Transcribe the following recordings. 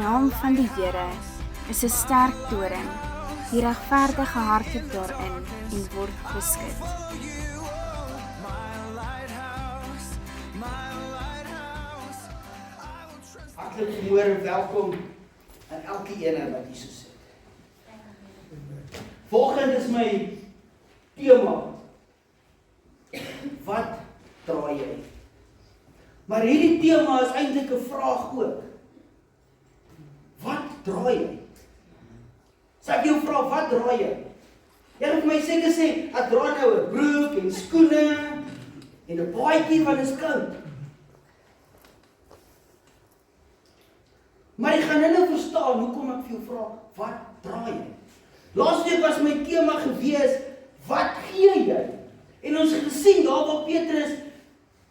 naam van die Here is 'n sterk toring. Die regverdige hardloop daarin en word beskud. Hartlik gehoor en welkom aan elke ene wat hier so sit. Volgende is my tema. Wat draai jy? Maar hierdie tema is eintlik 'n vraag ook. Wat draai jy? As ek jou vra, wat draai jy? Jy moet my seker sê, ek dra nou 'n broek en skoene en 'n baadjie want dit is koud. Maar jy gaan nou verstaan hoekom ek vir jou vra, wat draai jy? Laasweek was my tema gewees, wat gee jy? En ons het gesien daar waar Petrus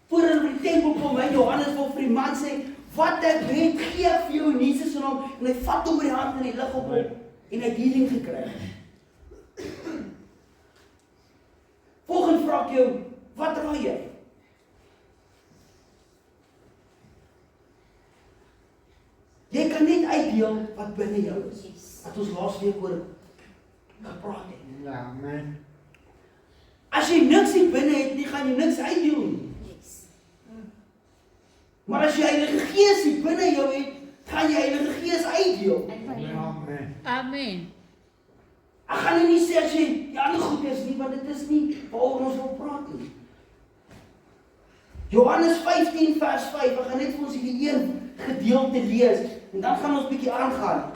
voor in die tempel kom en Johannes wil vir die man sê, wat ek het, gee ek vir jou in Jesus se naam, en hy vat hom met die hand in die lig op hom, en hy het healing gekry. Volgende vraag ek jou, wat draai jy? Jy kan net uitdeel wat binne jou is. Wat ons laasweek oor gepraat het. Ja, man. As jy niks hier binne het nie, gaan jy niks uitdeel nie. Maar as jy Heilige Gees hier binne jou het, gaan jy Heilige Gees uitdeel. Amen. Amen. Ek gaan nou nie sê as jy die ander goed is nie, want dit is nie waaroor ons wil praat nie. Johannes 15 vers 5, ek gaan net vir ons hierdie een gedeelte lees, en dan gaan ons bietjie aangaan.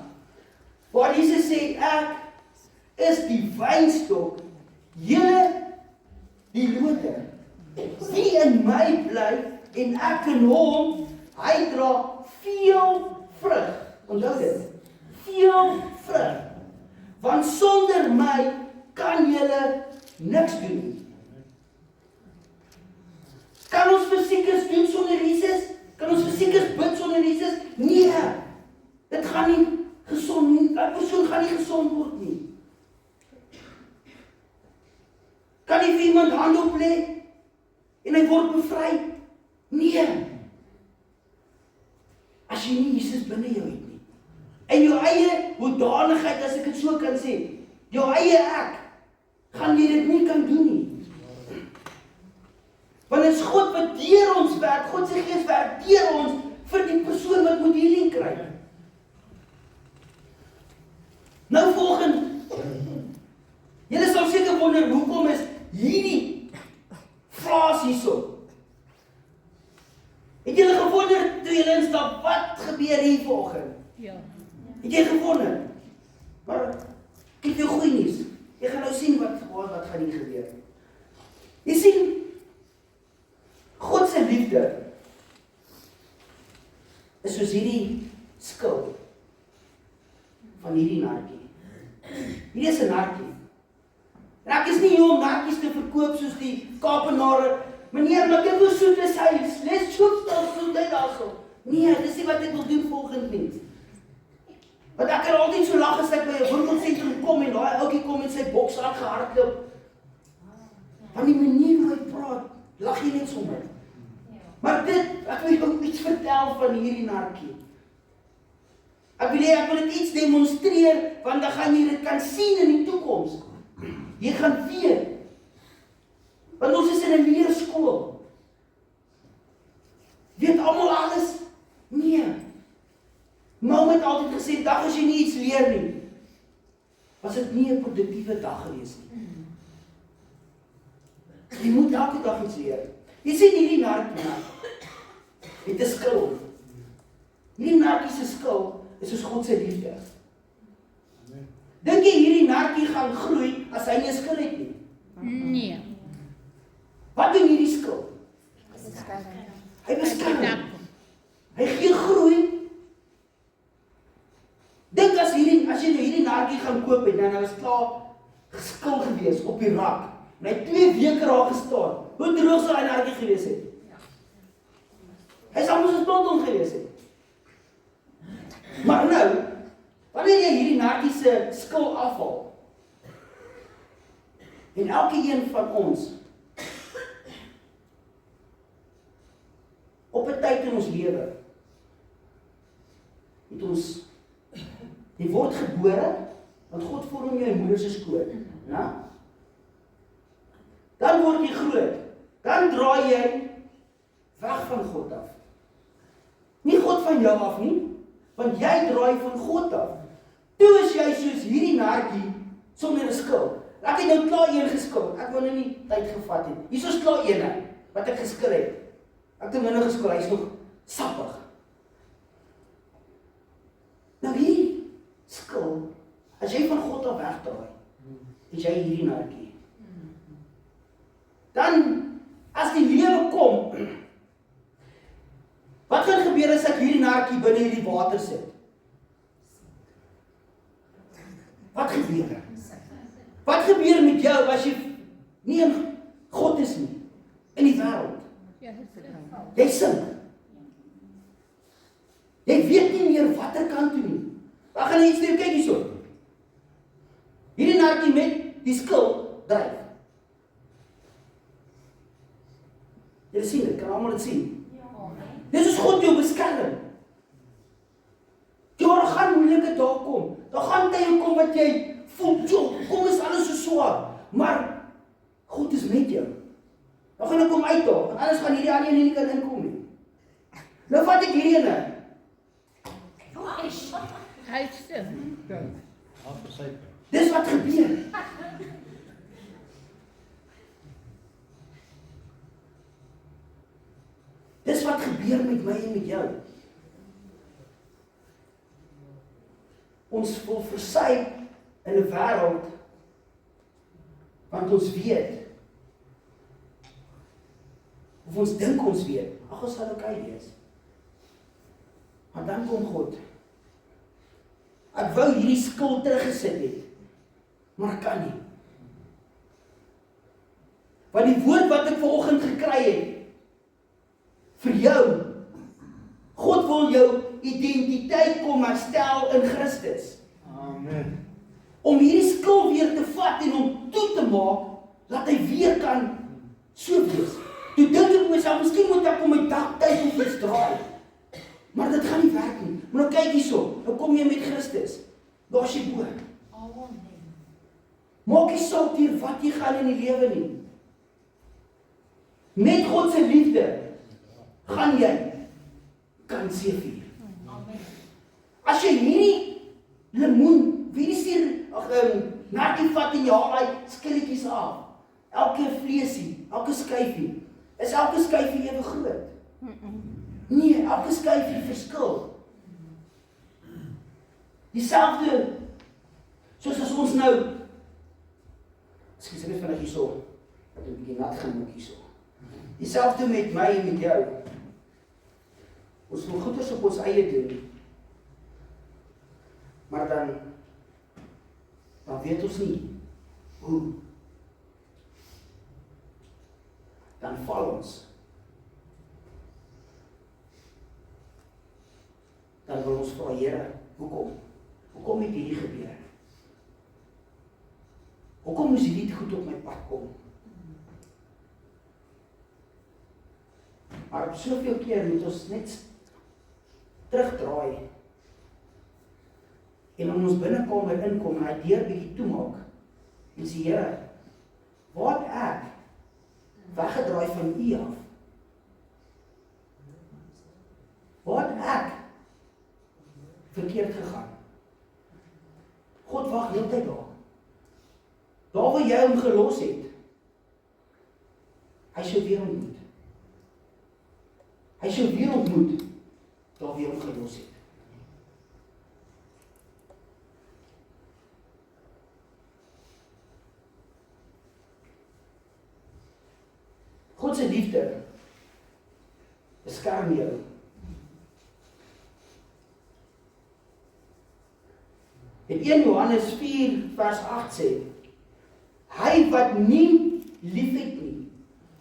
Waar Jesus sê, ek is die wynstok, julle die lote. Wie in my bly, en ek in hom, hy dra veel vrug. Onthou dit, veel vrug. Want sonder my kan julle niks doen nie. Kan ons fisiekers doen sonder Jesus? Kan ons fisiekers bid sonder Jesus? Nee, dit gaan nie gesond nie. 'n persoon gaan nie gesond word nie. Kan nie vir iemand hand op lê en hy word bevry? Nee. As jy nie Jesus binne jou het nie. En jou eie hoedanigheid, as ek dit so kan sê, jou eie ek, gaan jy dit nie kan doen nie. Want dit is God wat deur ons werk, God se Gees werk deur ons vir die persoon wat moet healing kry. Nou volgende. Julle sal seker wonder, hoekom is hierdie fraas hierso? Het julle gewonder toe julle instap, wat gebeur hier vanoggend? Ja. Het jy gewonder? Maar ek het jou goeie nuus. Jy gaan nou sien wat gaan hier gebeur. Jy sien, God se liefde is soos hierdie skil van hierdie nartjie. Hierdie is 'n nartjie. En ek is nie hier om nartjies te verkoop soos die Kaapenare. Meneer, maar dit is soet is hy. Les soet hy daarso. Nee, dis nie wat ek wil doen volgende week. Want ek kan altyd so lag as ek by 'n winkelsentrum kom en daai ouetjie kom met sy boks aangehardloop. Want die manier hoe hy praat, lag jy net sommer. Maar dit, ek wil jou iets vertel van hierdie nartjie. Ek wil dit iets demonstreer, want dan gaan jy dit kan sien in die toekoms. Jy gaan weet. Want ons is in 'n leerskool. Weet almal alles? Nee. Mam het altyd gesê, dag as jy nie iets leer nie, was dit nie 'n produktiewe dag gewees nie. Jy moet elke dag iets leer. Jy sien hierdie nartjie, het 'n skil. Hierdie nartjie se skil is soos God se liefde. Dink jy hierdie nartjie gaan groei as hy nie 'n skil het nie? Nee. Wat doen hierdie skil? Hy beskerm. Hy gee groei. Dink as jy nou hierdie nartjie gaan koop en dan was klaar geskil gewees op die rak. En hy 2 weke daar gestaan. Hoe droog sou hy nartjie gewees het? Hy sou mos 'n blondon gewees het. Maar nou, wanneer jy hierdie nartjie se skil afhaal, en elke een van ons op 'n tyd in ons lewe het ons, jy word gebore, want God vorm jou in moeder se skoot, né? Dan word jy groot, dan draai jy weg van God af. Nie God van jou af nie, want jy draai van God af. Toe is jy soos hierdie narkie sonder 'n skil. Ek het nou klaar een geskil, ek wou nou nie tyd gevat het. Hier is klaar een wat ek geskil het. Ek het minder geskil, hy is nog sappig. Nou hier, skil, as jy van God af wegdraai, is jy hierdie narkie. Dan, as die lewe kom, wat gaan gebeur as ek hierdie narkie binne hierdie water sit? Wat gebeur? Wat gebeur met jou as jy nie in God is nie, in die wêreld? Jy sink. Jy weet nie meer watter kant toe nie. Wat gaan jy iets doen? Kyk hierso. Hierdie narkie met die skil dryf. Jy sien dit, kan almal dit sien? Dis is God jou beskerm. Daar gaan moeilike dae kom. Daar gaan tye kom wat jy voel, kom is alles so swaar. Maar God is met jou. Dan gaan ek kom uitdaag, want anders gaan hierdie ander nie kan inkom nie. Nou vat ek hierdie ene. Hy stil. Dis wat gebeur. Dis wat gebeur met my en met jou. Ons wil versuip in 'n wêreld want ons weet of ons dink ons weet, ag ons sal okay wees. Maar dan kom God. Ek wou hierdie skuld teruggesit het, maar ek kan nie. Want die woord wat ek vanoggend gekry het vir jou, God wil jou identiteit kom herstel in Christus. Amen. Om hierdie skuld weer te vat en hom toe te maak, dat hy weer kan so wees. Toe dink ek myself, miskien moet ek om my dak tyd of iets draai. Maar dit gaan nie werk nie. Maar nou kyk hierso, nou kom jy met Christus. Daar's jy bo. Maak nie saak hier wat jy gaan in die lewe nie. Met God se liefde gaan jy kan seëvier. As jy hierdie lemoen, wie is hier narkie vat en jy haal daai skilletjies af. Elke vleesie, elke skyfie. Is elke skyfie ewe groot? Nee, elke skyfie verskil. Dieselfde, soos as ons nou, ekskuus, ek het vinnig hierso, ek het 'n bietjie nat gemaak hierso. Dieselfde met my en met jou. Ons wil goeders op ons eie doen. Maar dan weet ons nie hoe. Dan val ons. Dan wil ons vra, Here, hoekom? Hoekom het hierdie gebeur? Hoekom moes hierdie goed op my pad kom? Maar soveel keer moet ons net terugdraai en in ons binnekamer inkom en hy deur bietjie toemaak en sê, Here, wat ek weggedraai van U af? Wat ek verkeerd gegaan? God wag heeltyd daar. Daar waar jy hom gelos het, hy sou weer ontmoet. Hy sou weer ontmoet, daar waar jy hom gelos het. God se liefde beskerm jou. In 1 Johannes 4 vers 8 sê, hy wat nie liefhet nie,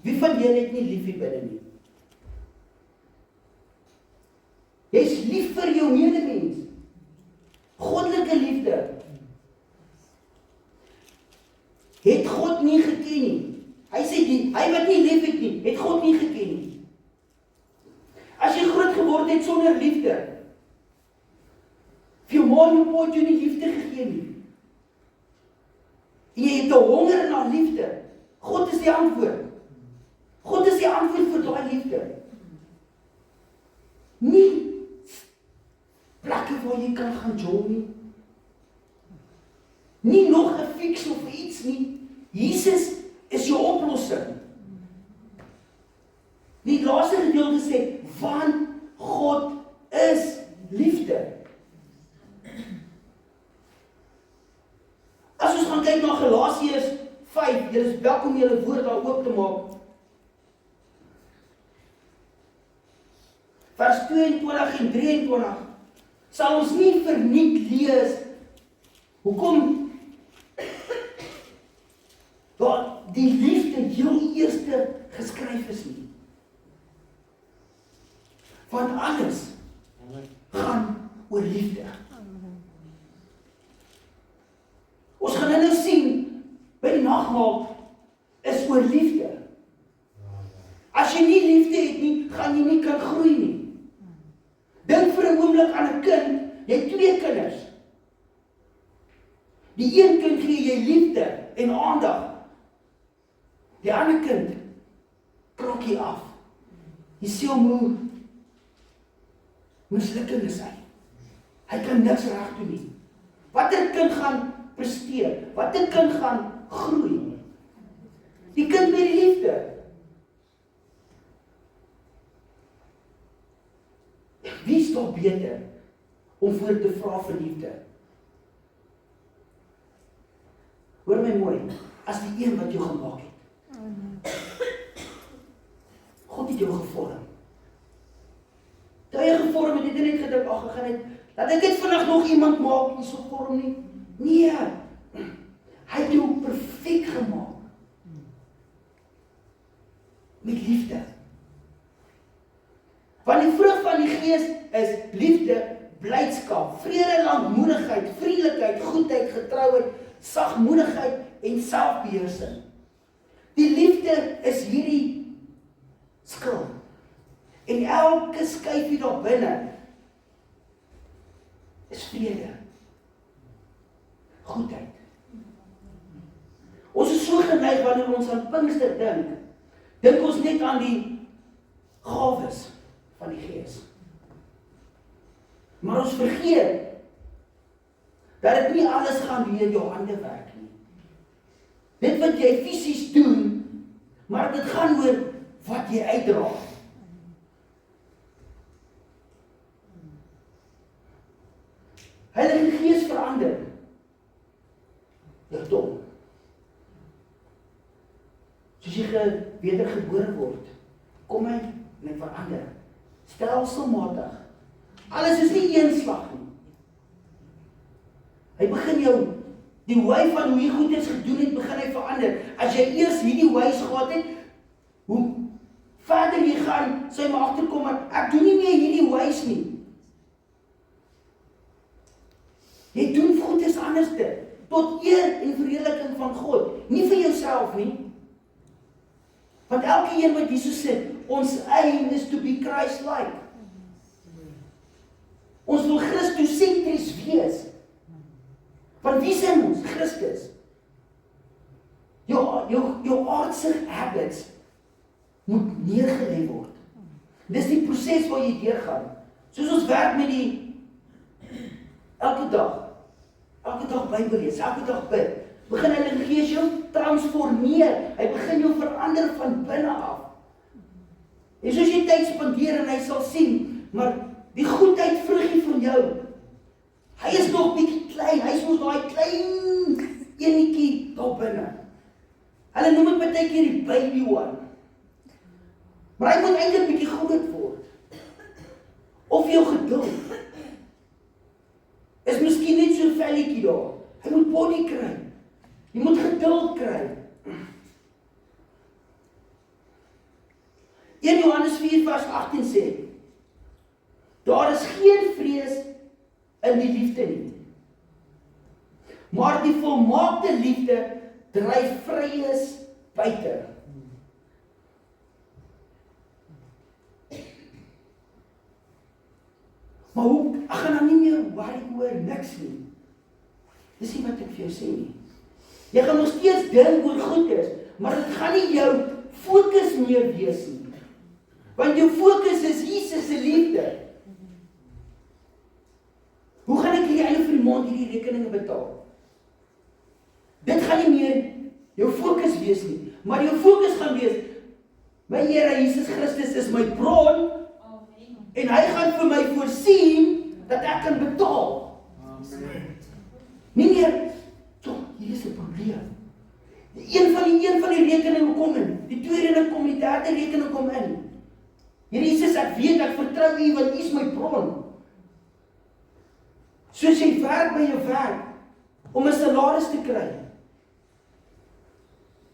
wie van julle het nie liefhet binne nie? Jy is lief vir jou medemens. Goddelike liefde het God nie geken nie. Hy sê, hy wat nie liefhet nie, het God nie geken nie. As jy groot geword het sonder liefde, ma en jou pa het jou nie liefde gegee nie. En jy het 'n honger na liefde. God is die antwoord. God is die antwoord vir daai liefde. Nie plekke waar jy kan gaan jol nie. Nie nog 'n fix of iets nie. Jesus is jou oplossing. Die laaste gedeelte sê, want God is liefde. As ons gaan kyk na Galasiërs 5, julle is welkom julle woord daar oop te maak. Vers 22 en 23, sal ons nie verniet lees, hoekom dat die liefde heel eerste geskryf is nie. Want alles gaan oor liefde. Ons gaan nou sien, by die nagmaal, is oor liefde. As jy nie liefde het nie, gaan jy nie kan groei nie. Dink vir 'n oomblik aan 'n kind, jy het 2 kinders. Die een kind gee jy liefde en aandag. Die ander kind klok jy af. Jy sê hom hoe mislukking is hy. Hy kan niks reg doen nie. Watter kind gaan presteer? Watter kind gaan groei? Die kind met die liefde. Wie is daar beter om voor te vra vir liefde? Hoor my mooi, as die een wat jou gemaak het. God het jou gevorm. Toe hy gevorm het, het hy net gedink, ag, ek gaan net, laat ek dit vandag nog iemand maak, nie so vorm nie. Nee, hy het jou perfek gemaak. Met liefde. Want die vrug van die Gees is liefde, blydskap, vrede, lankmoedigheid, vriendelikheid, goedheid, getrouheid, sagmoedigheid en selfbeheersing. Die liefde is hierdie skil. En elke skyfie daar binne is vrede. Goedheid. Ons is so geneig wanneer ons aan Pinkster dink ons net aan die gawes van die Gees. Maar ons vergeet dat dit nie alles gaan deur jou hande werk nie. Dit wat jy fisies doen, maar dit gaan oor wat jy uitdra. Heilige Gees verander jou dom. Soos jy wedergebore word, kom hy en hy verander. Stelselmatig. Alles is nie een slag nie. Hy begin jou, die way van hoe jy goed is gedoen het, begin hy verander. As jy eers hierdie ways gehad het, hoe verder jy gaan, sal jy maar agterkom, maar ek doen nie meer hierdie ways nie. Jy doen goed is anderste, tot eer en verheerliking van God, nie vir jouself nie. Want elke een wat Jesus sê, ons aim is to be Christ-like. Ons wil Christus-sentries wees. Want wie is ons? Christus. Jou aardse habits moet neergelê word. Dis die proses waar jy deurgaan. Soos ons werk met die elke dag Bybel lees, elke dag bid. Begin Heilige Gees jou transformeer. Hy begin jou verander van binne af. En soos jy tyd spandeer en hy sal sien, maar die goedheid vruggie van jou. Hy is nog bietjie klein, hy is mos daai klein enetjie daar binne. Hulle noem dit baie keer die baby one. Maar hy moet eintlik bietjie groot word. Of jou geduld is miskien net so 'n velletjie daar. Hy moet body kry. Jy moet geduld kry. 1 Johannes 4 vers 18 sê, daar is geen vrees in die liefde nie. Maar die volmaakte liefde dryf vrees buite. Maar hoe, ek gaan nou nie meer worry oor niks nie. Dis nie wat ek vir jou sê nie. Jy gaan nog steeds dink oor goedes, maar dit gaan nie jou fokus meer wees nie. Want jou fokus is Jesus se liefde. Hoe gaan ek hierdie einde van die maand hierdie rekeninge betaal? Dit gaan nie meer jou fokus wees nie, maar jou fokus gaan wees, my Here Jesus Christus is my bron, en hy gaan vir my voorsien, dat ek kan betaal. Nie meer, hier is 'n probleem. Een van die rekeninge kom in, die tweede rekening kom, die derde rekening kom in. Here Jesus, ek weet, ek vertrou U, want U is my bron. Soos jy werk by jou werk, om 'n salaris te kry.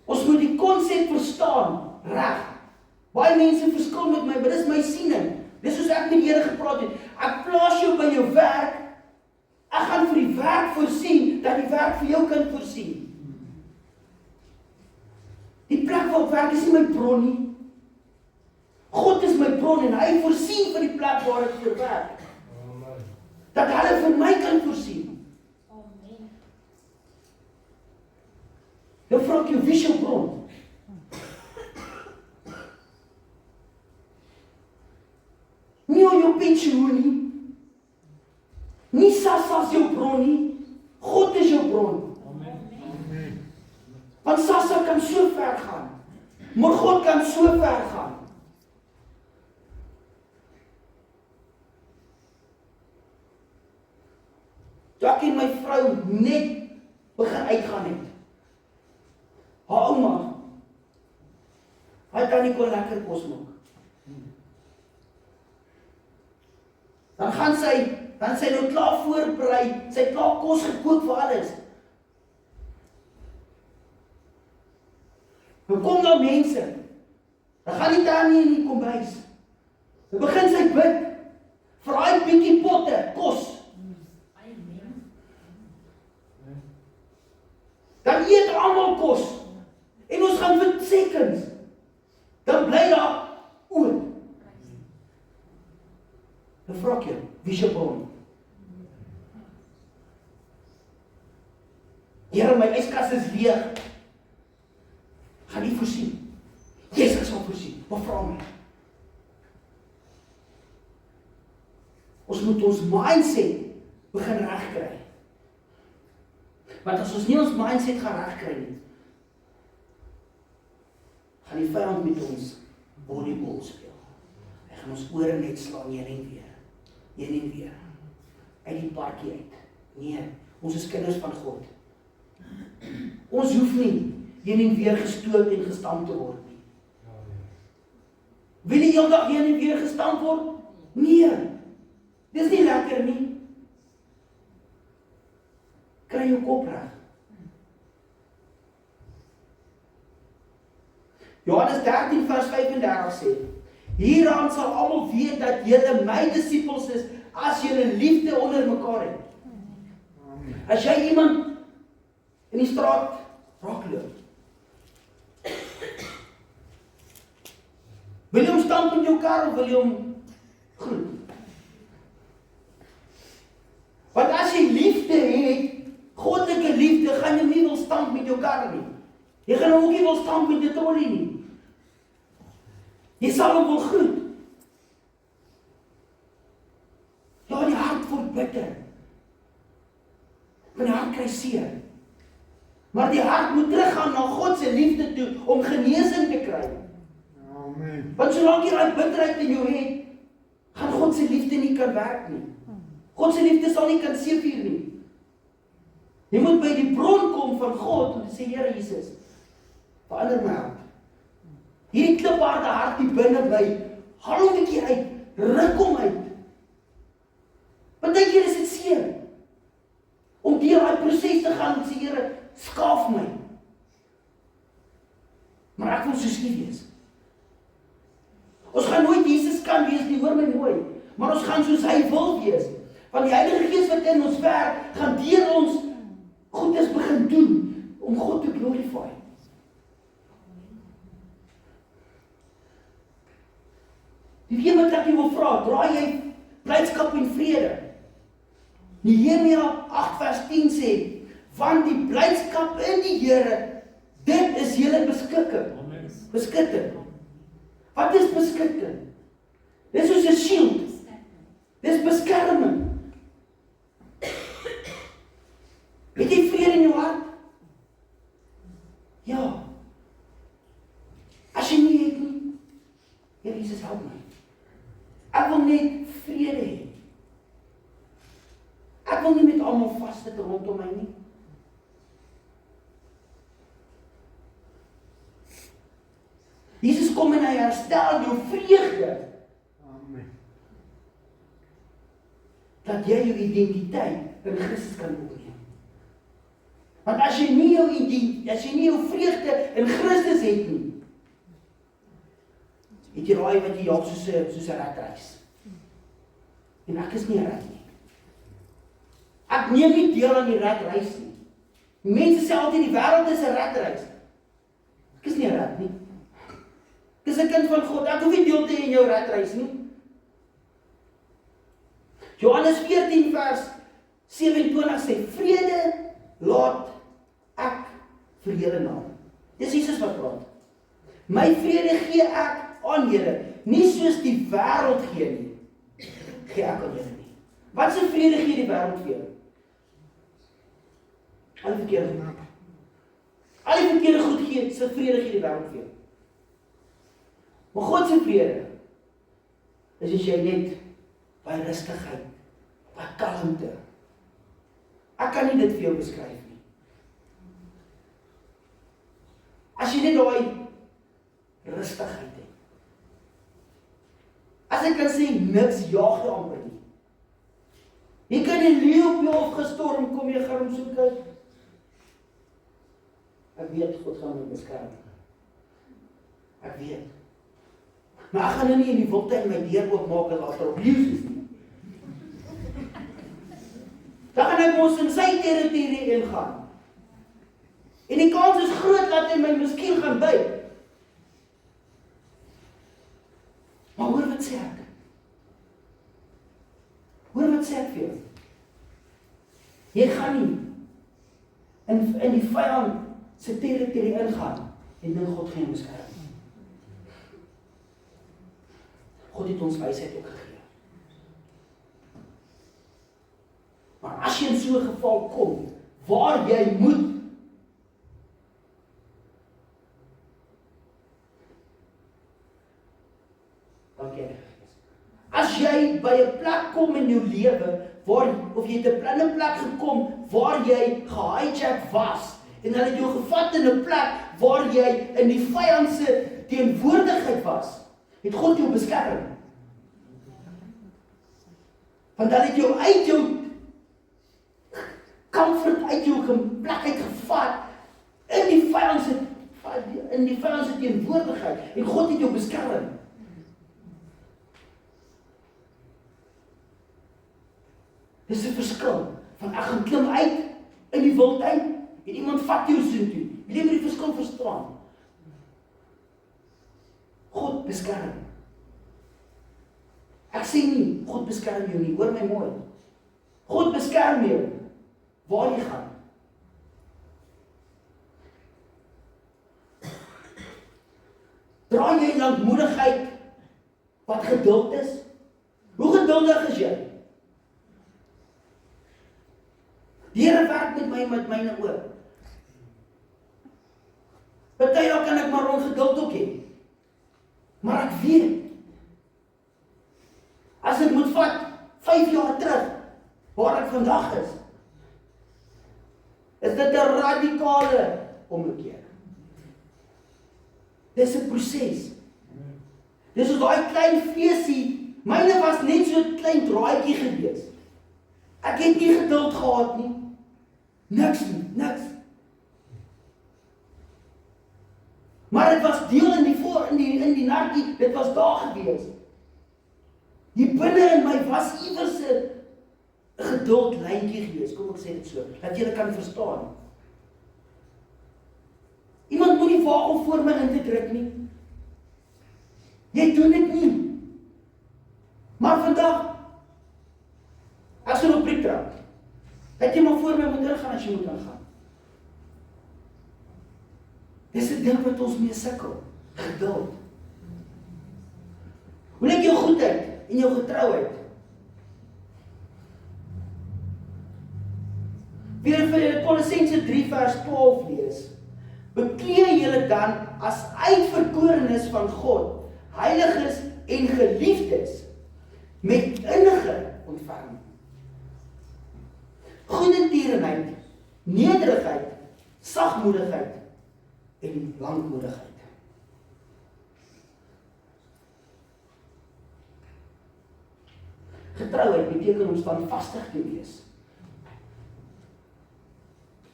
Ons moet die konsep verstaan, reg. Baie mense verskil met my, maar dis my siening. Dis soos ek met die Here gepraat het. Ek plaas jou by jou werk, ek gaan vir die werk voorsien, dat die werk vir jou kan voorsien. Die plek waar ek werk is nie my bron nie. God is my bron en hy voorsien vir die plek waar ek vir werk. Dat hulle vir my kan voorsien. Nou vra ek jou, wie is jou bron? Nie jou pensioen nie. Nie SASSA is jou bron nie. God is jou bron. Want SASSA kan so ver gaan. Maar God kan so ver gaan. Toe ek en my vrou net begin uitgaan het. Haar ouma, hy kan nie kon lekker kos maak. Dan gaan sy nou klaar voorberei, sy het klaar kos gekook vir alles. Dan kom daar mense, dan gaan die tannie in die kombuis. Dan begin sy bid, vir daai bietjie potte, kos. Dan eet almal kos. En ons gaan vir seconds. Dan bly daar oor. Dan vra ek jou, wie is jou bron? Here, my yskas is leeg. Gaan nie voorsien. Jesus sal voorsien. Maar vra my. Ons moet ons mindset begin regkry. Want as ons nie ons mindset gaan regkry nie, gaan die vyand met ons volleybal speel. Hy gaan ons ore net slaan heen en weer. Heen en weer. Uit die parkie uit. Nee, ons is kinders van God. Ons hoef nie heen en weer gestoot en gestamp te word nie. Wil jy heeldag heen en weer gestamp word? Nee. Dis nie lekker nie. Kry jou kop reg. Johannes 13 vers 35 sê, hieraan sal almal weet dat julle my disippels is, as julle liefde onder mekaar het. As jy iemand in die straat raakloop, wil jy hom stamp met jou kar of wil jy hom groet? Want as jy liefde het, goddelike liefde, gaan jy nie wil stamp met jou kar nie. Jy gaan ook nie wil stamp met die trollie nie. Jy sal hom wil groet. Ja, die hart word bitter. Want die hart kry seer. Maar die hart moet teruggaan na God se liefde toe om genesing te kry. Amen. Want solank jy daai bitterheid in jou het, gaan God se liefde nie kan werk nie. God se liefde sal nie kan seëvier nie. Jy moet by die bron kom van God om te sê, Here Jesus, verander my hart. Hierdie klipharde hart die binne by, haal hom 'n bietjie uit, ruk hom uit. Partykeer is dit seer om deur daai proses te gaan en sê, Here, skaaf my. Maar ek wil soos U wees. Ons gaan nooit Jesus kan wees nie, hoor my mooi. Maar ons gaan soos hy wil wees. Want die Heilige Gees wat in ons werk, gaan deur ons goedes begin doen om God te glorify. Die een wat ek jou wil vra, draai jy blydskap en vrede? Nehemia 8 vers 10 sê, want die blydskap in die Here, dit is julle beskikking. Beskutting. Wat is beskutting? Dis soos 'n shield. Dis beskerming. Het jy vrede in jou hart? Ja. As jy nie het nie, Here Jesus help my. Ek wil net vrede hê. Ek wil nie met almal vassit rondom my nie. Jesus kom en hy herstel jou vreugde. Amen. Dat jy jou identiteit in Christus kan opneem. Want as jy nie jou vreugde in Christus het nie, het jy raai wat jy jaag soos 'n ratreis. En ek is nie 'n rat nie. Ek neem nie deel aan die ratreis nie. Mense sê altyd die wêreld is 'n ratreis. Ek is nie 'n rat nie. Ek is 'n kind van God. Ek hoef nie deel te hê in jou ratreis nie. Johannes 14 vers 27 sê, vrede laat ek vir julle na. Dis Jesus wat praat. My vrede gee ek aan julle, nie soos die wêreld gee nie. Gee ek aan julle nie. Wat se vrede gee die wêreld vir julle? Al die verkeerde goed gee, se vrede gee die wêreld vir julle. Maar God se vrede is as jy net by rustigheid, by kalmte. Ek kan nie dit vir jou beskryf nie. As jy net daai rustigheid het. As ek kan sê, niks jaag jou amper nie. Jy kan die leeu op jou afgestorm, kom jy gaan hom soek uit. Ek weet, God gaan my beskerm. Ek weet. Maar ek gaan nou nie in die wildtuin my deur oopmaak en laat op leeu's is nie. Dan gaan ek mos in sy territorie ingaan. En die kans is groot dat hy my miskien gaan byt. Maar hoor wat sê ek? Hoor wat sê ek vir jou? Jy gaan nie in die vyand se territorie ingaan en dink God gaan jou beskerm. God het ons wysheid ook gegee. Maar as jy in so 'n geval kom, waar jy moet, dankie. As jy by 'n plek kom in jou lewe, of jy het 'n plek gekom, waar jy gehijack was, en hulle het jou gevat in 'n plek, waar jy in die vyand se teenwoordigheid was, het God jou beskerm. Want hulle het jou uit jou comfort, uit jou plek uit gevat, in die vyand se teenwoordigheid, en God het jou beskerm. Dis 'n verskil, van ek gaan klim uit, in die wildtuin, en iemand vat jou soontoe. Jy moet die verskil verstaan. God beskerm. Ek sê nie, God beskerm jou nie, hoor my mooi. God beskerm jou, waar jy gaan. Dra jy lankmoedigheid, wat geduld is? Hoe geduldig is jy? Die Here werk met my, met myne ook. Partymal kan ek maar ongeduld ook hê. Maar ek weet, as ek moet vat, 5 jaar terug, waar ek vandag is dit 'n radikale ommekeer. Dis 'n proses. Dis soos daai klein feesie, myne was net so 'n klein draaitjie gewees. Ek het nie geduld gehad nie. Niks nie, niks. Maar dit was deel in die narkie, dit was daar gewees. Die binne in my was iewers 'n geduld lyntjie gewees, kom ek sê dit so, dat jy kan verstaan. Iemand moet nie waag om voor my in te druk nie. Jy doen dit nie. Maar vandag, ek sal op preek trap. Dat jy maar voor my moet ingaan as jy moet ingaan. Dis 'n ding wat ons mee sukkel. Geduld. Hoe lyk jou goedheid en jou getrouheid? Weer vir Kolossense 3 vers 12 lees. Beklee julle dan as uitverkorenes van God, heiliges en geliefdes, met innige ontferming, goedertierenheid, nederigheid, sagmoedigheid en lankmoedigheid. Getrouheid beteken om standvastig te wees.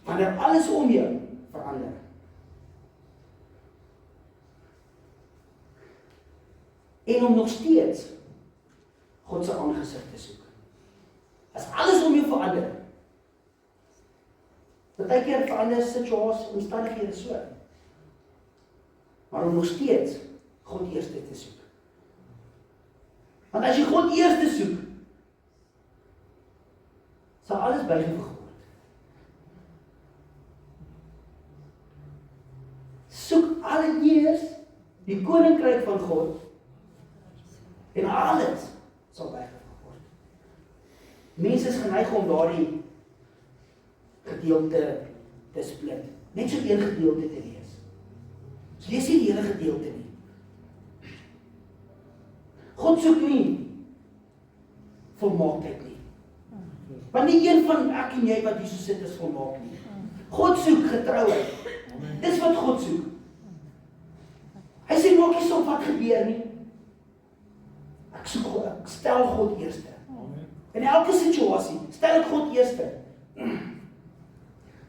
Wanneer alles om jou verander. En om nog steeds God se aangesig te soek. As alles om jou verander. Partykeer verander situasies, omstandighede so. Maar om nog steeds God eerste te soek. Want as jy God eerste soek, sal alles bygevoeg word. Soek allereers die koninkryk van God en alles sal bygevoeg word. Mense is geneig om daardie gedeelte te split. Net so een gedeelte te lees. So lees nie die hele gedeelte nie. God soek nie volmaaktheid nie. Want nie een van ek en jy wat hier so sit is volmaak nie. God soek getrouheid. Dis wat God soek. Hy sê maak nie saak wat gebeur nie. Ek soek God, ek stel God eerste. In elke situasie stel ek God eerste.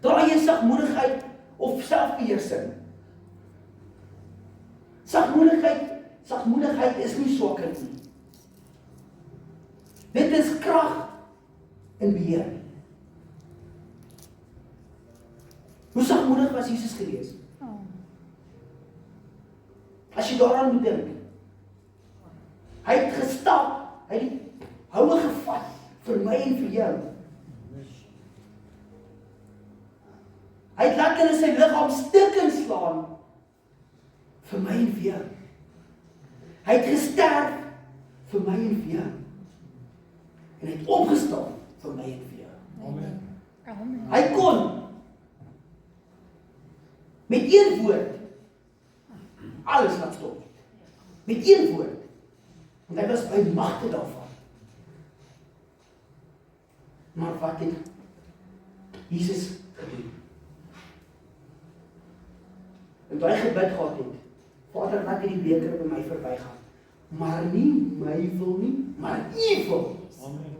Dra jy sagmoedigheid of selfbeheersing? Sagmoedigheid is nie swakheid nie. Dit is krag in beheer. Hoe sagmoedig was Jesus gewees? As jy daaraan moet dink. Hy het gestap, hy het die houe gevat vir my en vir jou. Hy het laat hulle sy liggaam stukkend slaan vir my en vir jou. Hy het gesterf vir my en vir jou. En hy het opgestaan vir my en vir jou. Amen. Hy kon met een woord alles laat stop. Met een woord. Want hy was by magte daarvan. Maar wat het Jesus gedoen? En toe hy gebid gehad het, Vader, laat hierdie beker by my verbygaan. Maar nie my wil nie, maar U wil. Amen.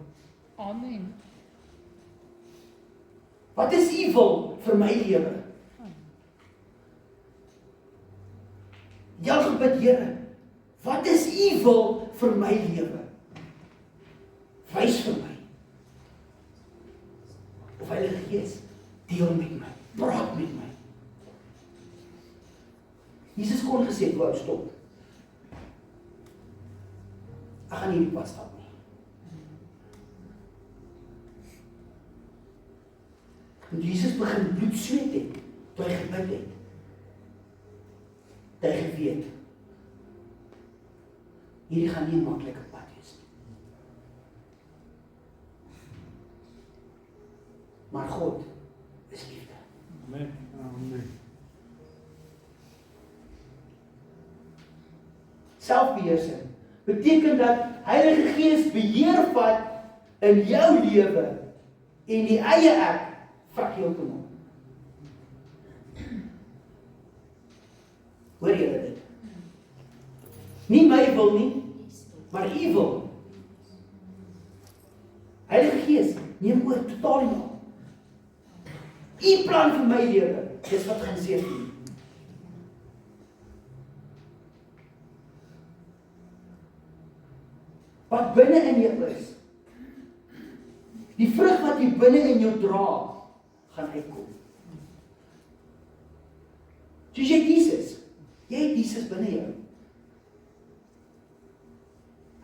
Amen. Wat is U wil vir my lewe? Jou gebid, Here, wat is U wil vir my lewe? Wys vir my. Of Heilige Gees, deel met my, praat met my. Jesus kon gesê, wou stop. Ek gaan nie die pad stap nie. En Jesus begin bloed sweet het, toe hy gebid het. Hy geweet, hierdie gaan nie 'n maklike pad wees nie. Maar God is liefde. Amen. Amen. Selfbeheersing beteken dat Heilige Gees beheer vat in jou lewe en die eie ek vat jou te maak. Hoor julle dit? Nie my wil nie, maar U wil. Heilige Gees, neem oor totaal en al. U plan vir my lewe, dis wat gaan seën. Wat binne in jou is, die vrug wat jy binne in jou dra, gaan uitkom. Soos jy Jesus, jy het Jesus binne jou.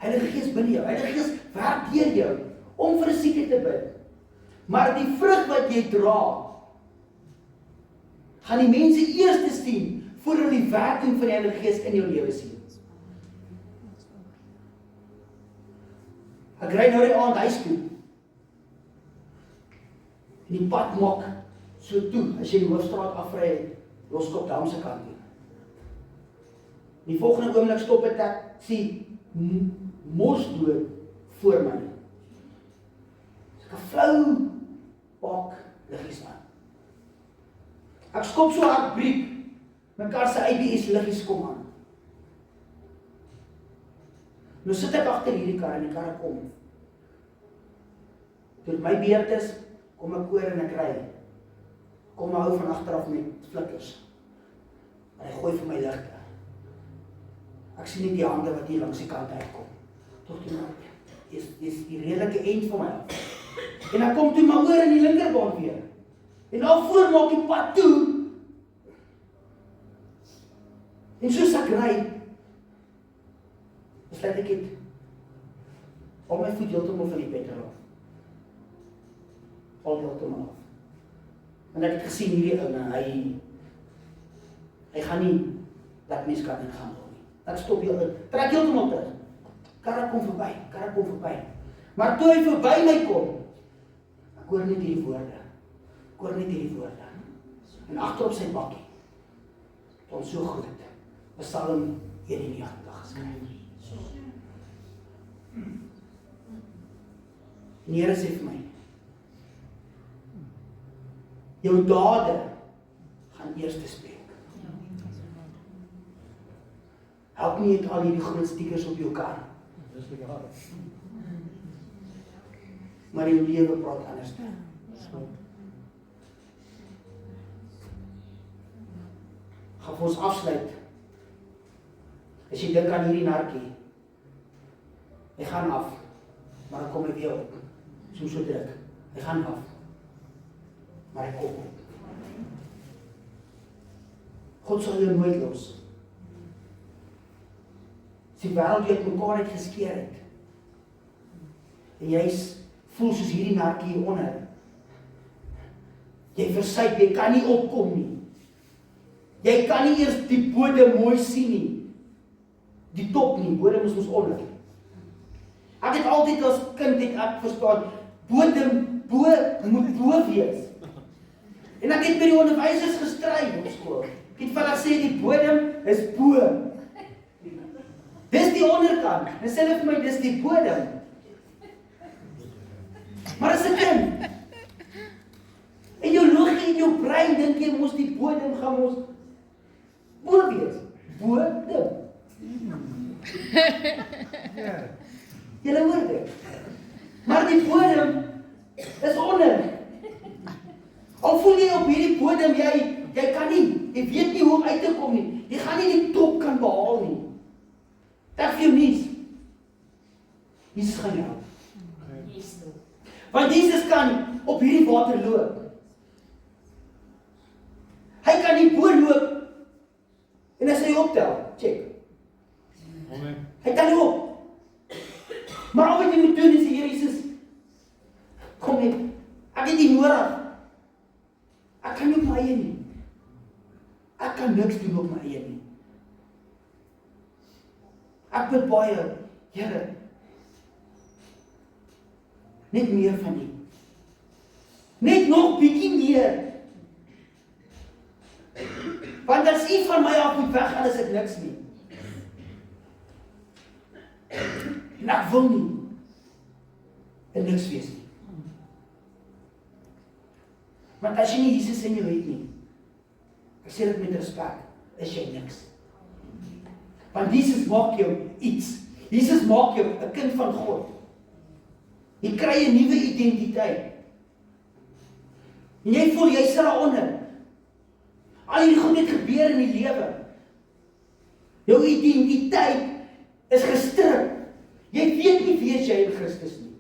Heilige Gees binne jou, Heilige Gees werk deur jou, om vir 'n sieke te bid. Maar die vrug wat jy dra, gaan die mense eers sien, voor hulle die werking van die Heilige Gees in jou lewe sien. Ek ry nou die aand huis toe. En die pad maak so toe, as jy die hoofstraat afry, Roskop-Dam se kant toe. Die volgende oomblik stop ek sien mosdood voor my. Ek 'n flou pak liggies aan. Ek skop so hard breek, my kar se ABS liggies kom aan. Nou sit ek agter hierdie kar en die kar kom. Toe my beurt is, kom ek oor en ek ry. Kom my hou van agteraf met flikkers. En hy gooi vir my ligte. Ek sien nie die hande wat hier langs die kant uitkom. Tog toe maar, is die redelike eind van my af. En dan kom toe maar oor in die linkerbaan weer. En al voor maak die pad toe. En soos ek ry, besluit ek het al my voet heeltemal van die petrol af. Al heeltemal af. En ek het gesien hierdie ou, hy gaan nie dat mens kan ingaan nie. Ek stop trek heeltemal terug. Karre kom verby. Maar toe hy verby my kom, ek hoor net hierdie woorde. En agter op sy bakkie, stond so groot, Psalm 91 geskryf. En die Here sê vir my, jou dade gaan eers te spreek. Help nie met al hierdie groot stickers op jou kar. Maar jou lewe praat anders. Gaan vir ons afsluit. As jy dink aan hierdie narkie, hy gaan af, maar dan kom hy weer op. So druk. Hy gaan af, maar hy kom op. God sal jou nooit los. Die wêreld het mekaar uitgeskeer het. En jy voel soos hierdie narkie hieronder. Jy versuip, jy kan nie opkom nie. Jy kan nie eers die bodem mooi sien nie. Die top nie, bodem is ons onder. Ek het altyd as kind ek verstaan, bodem moet bo wees. En ek het by die onderwysers gestry op skool. Ek het vir hulle gesê die bodem is bo. Dis die onderkant. En sê hulle vir my, dis die bodem. Maar as 'n kind, in jou logie, in jou brein, dink jy mos die bodem gaan mos bo wees. Bodem. Julle hoor dit. Maar die bodem is onder. Al voel jy op hierdie bodem, jy kan nie, jy weet nie hoe om uit te kom nie. Jy gaan nie die top kan behaal nie. Ek vir jou nuus. Jesus gaan jou help. Want Jesus kan op hierdie water loop. Hy kan nie bo loop. En as hy optel, check. Amen. Hy kan nie op. Maar al wat jy moet doen is die Here Jesus, kom net, ek het nie nodig. Ek kan nie op my eie nie. Ek kan niks doen op my eie nie. Ek bid baie, Here, net meer van U. Net nog bietjie meer. Want as U van my af moet weggaan, is ek niks nie. En ek wil nie en niks wees nie. Want as jy nie Jesus in jou het nie, ek sê dit met respek, is jy niks. Want Jesus maak jou iets. Jesus maak jou 'n kind van God. Jy kry 'n nuwe identiteit. En jy voel jy sit daaronder. Al hierdie goed het gebeur in die lewe. Jou identiteit is gestrip. Jy weet nie wie jy in Christus nie.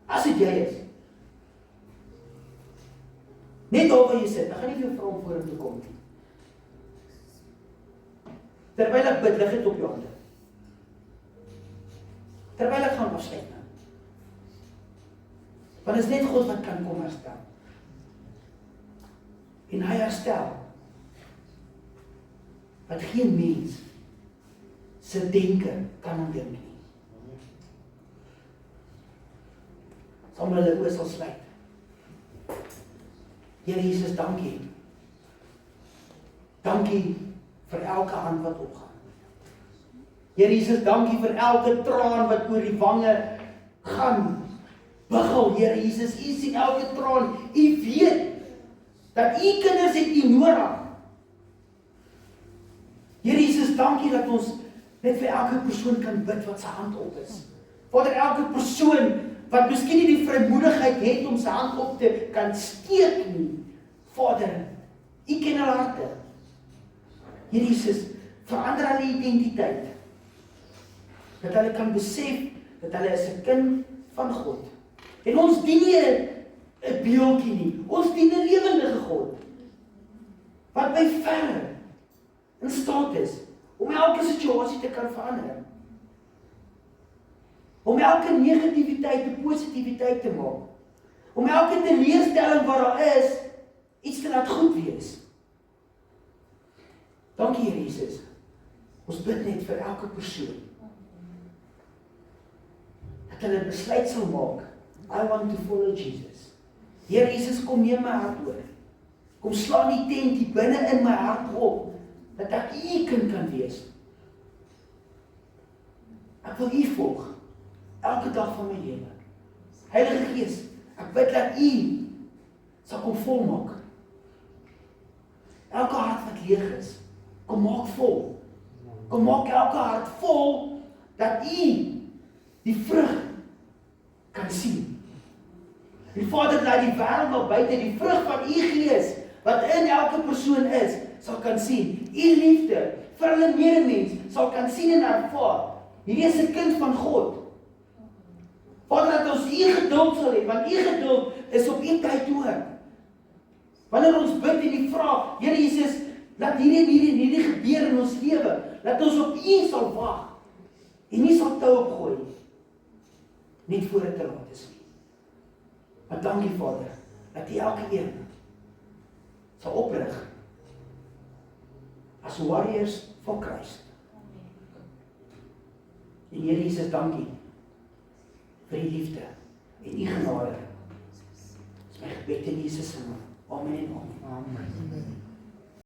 As dit jy is. Net daar waar jy sit, ek gaan nie vir jou vra om voor te kom nie. Terwyl ek bid, lig dit op jou hande. Terwyl ek gaan afsluit nou. Want is net God wat kan kom herstel. En hy herstel wat geen mens se denke kan ondink nie. Sommige hulle oë sal sluit. Here Jesus, dankie. Dankie vir elke hand wat opgaan. Here Jesus, dankie vir elke traan wat oor die wange gaan. Biggel, Here Jesus, U sien elke traan. U weet dat U kinders het U nodig. Here Jesus, dankie dat ons net vir elke persoon kan bid wat sy hand op is. Vader, elke persoon wat miskien nie die vrymoedigheid het om sy hand op te kan steek nie. Vader, U ken hulle harte. Here Jesus, verander hulle identiteit. Dat hulle kan besef dat hulle is 'n kind van God. En ons dien nie 'n beeldjie nie. Ons dien 'n lewendige God. Wat by verre in staat is om elke situasie te kan verander. Om elke negativiteit 'n positiwiteit te maak. Om elke teleurstelling wat daar is, iets te laat goed wees. Dankie Here Jesus. Ons bid net vir elke persoon. Dat hulle besluit sal maak. I want to follow Jesus. Here Jesus, kom neem my hart oor. Kom slaan die tent hier binne in my hart op. Dat ek U kind kan wees. Ek wil U volg. Elke dag van my lewe. Heilige Gees, ek bid dat U sal kom volmaak. Elke hart wat leeg is, kom maak vol. Kom maak elke hart vol, dat U die vrug kan sien. Die Vader laat die wêreld daar buite, die vrug van U Gees, wat in elke persoon is, sal kan sien. U liefde vir hulle medemens sal kan sien en ervaar. Hierdie is 'n kind van God. Vader, dat ons U geduld sal hê, want U geduld is op U tyd ook. Wanneer ons bid en U vra, Here Jesus, laat hierdie gebeur in ons lewe, dat ons op U sal wag en nie sal tou opgooi net voor dit te laat is nie. Maar dankie Vader, dat U elke een sal oprig as warriors vir Christ. En Here Jesus, dankie vir U liefde en U genade. Dis my gebed in Jesus se naam. Amen en amen. Amen.